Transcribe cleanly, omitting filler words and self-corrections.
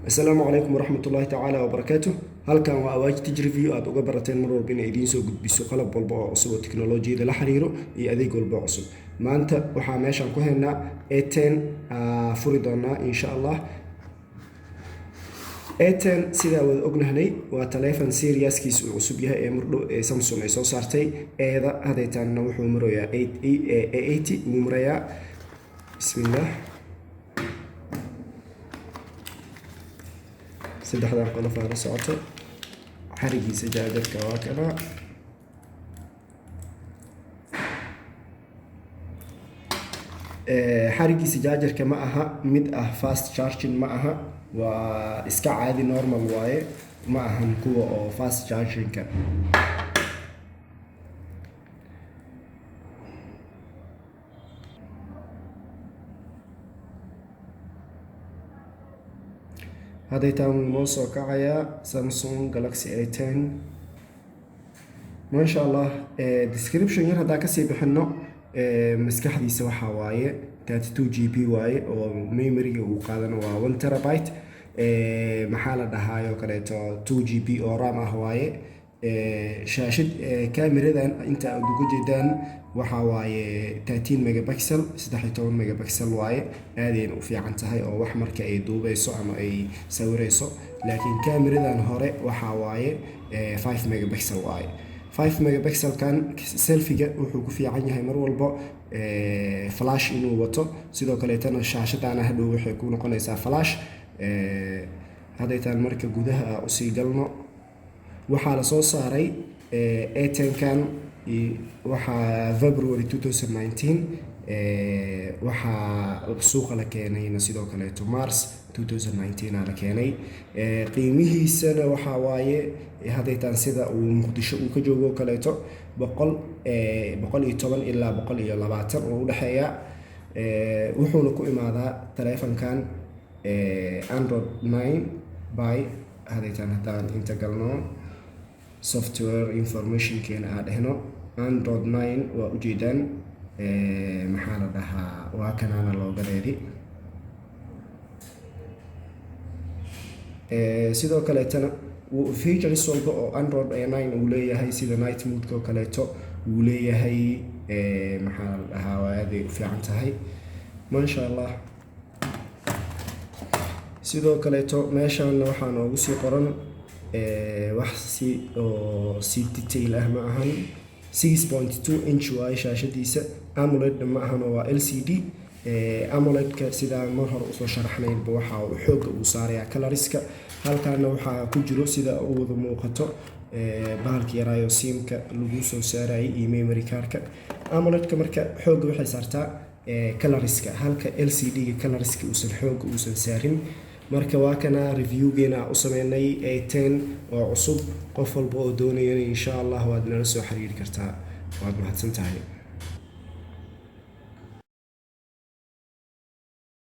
السلام عليكم ورحمة الله تعالى وبركاته. halkan waa Awaaj Tech Review aad uga barateen mar walba in ay idiin soo gudbiso qalab walba oo cusub oo tiknoolajiyada la xiriiro iyo adeeg walba cusub. Maanta waxaa meeshan ku haynaa A10 furi doonaa insha Allah. A10 sida wada ognahay waa telephone serieskiisu uu cusub yahay ee mardhow ee Samsung ay soo saartay. Eeda hadaytaanna wuxuu marayaa A80 wuu marayaa. Bismillah. saddexdan qolof aan la socoto xarigiisa jaajarka waa kana xarigiisa jaajarka ma aha mid ah fast charging ma aha waa iska caadi normal waaye ma ahan kuwa oo fast charging-ka hadaytaan noo soo kacayaa Samsung Galaxy A10 ما شاء الله. description yar hadaa kasii bixino maskaxdiisa waxa waaye 32 GB waaye oo memory uu qaadana waa 1 terabyte maxaa la dhahayo kaleeto 2 GB oo RAM ah waaye shaashad kaamiradan inta aad ugu jeedaan waxa waaye 13 megapixel 13 megapixel waaye aadeen u fiican tahay oo wax marka ay duubayso ama ay sawirayso laakiin kaamiradan hore waxa waaye 5 megapixel waaye 5 megapixel kan selfie-ga wuxuu ku fiican yahay mar walba flash inuu wato sidoo kale tan shaashadana hadhow waxay ku noqonaysaa flash hadaytaan marka gudaha u sii galno waxaa la soo saaray A10 kan waxaa February 2019 waxaa suuqa la keenayna sidoo kale March 2019 la keenay qiimihiisana waxa waaye hadaytaan sida uu Muqdisho uu ka joogo kaleeto 110 ilaa 120 oo u dhaxeeya wuxuuna ku imaadaa telefonkan Android 9 by hadaytaan hadaan inta galno software information keena aad dhehno Android 9 waa ujeedaan maxaa la dhahaa waa kanaana looga reedi sidoo kale tan features walba oo Android 9 uu leeyahay sida night mode oo kaleeto uu leeyahay maxaa la dhahaa waa aad u fiican tahay ma sha Allah. sidoo kaleeto meeshan waxaa noogu sii qoran wax si detail ah ma ahan 6.2 inch waa shaashadiisa AMOLED ma ahan waa LCD AMOLED-ka sida mar hore usoo sharaxnaynba waxa uu xoog u saarayaa coloriska halkaana waxaa ku jiro sida uu wada muuqato bahalkii yaraayo simka lagu soo saarayay iyo memory card-ka AMOLED-ka marka xoog waxay saartaa coloriska halka LCD-ga coloriska uusan xoog uusan saarin marka waa kana review-geena u sameynay A10 oo cusub qof walba oo doonaya insha Allah waad nala soo xiriiri kartaa waad mahadsantahay.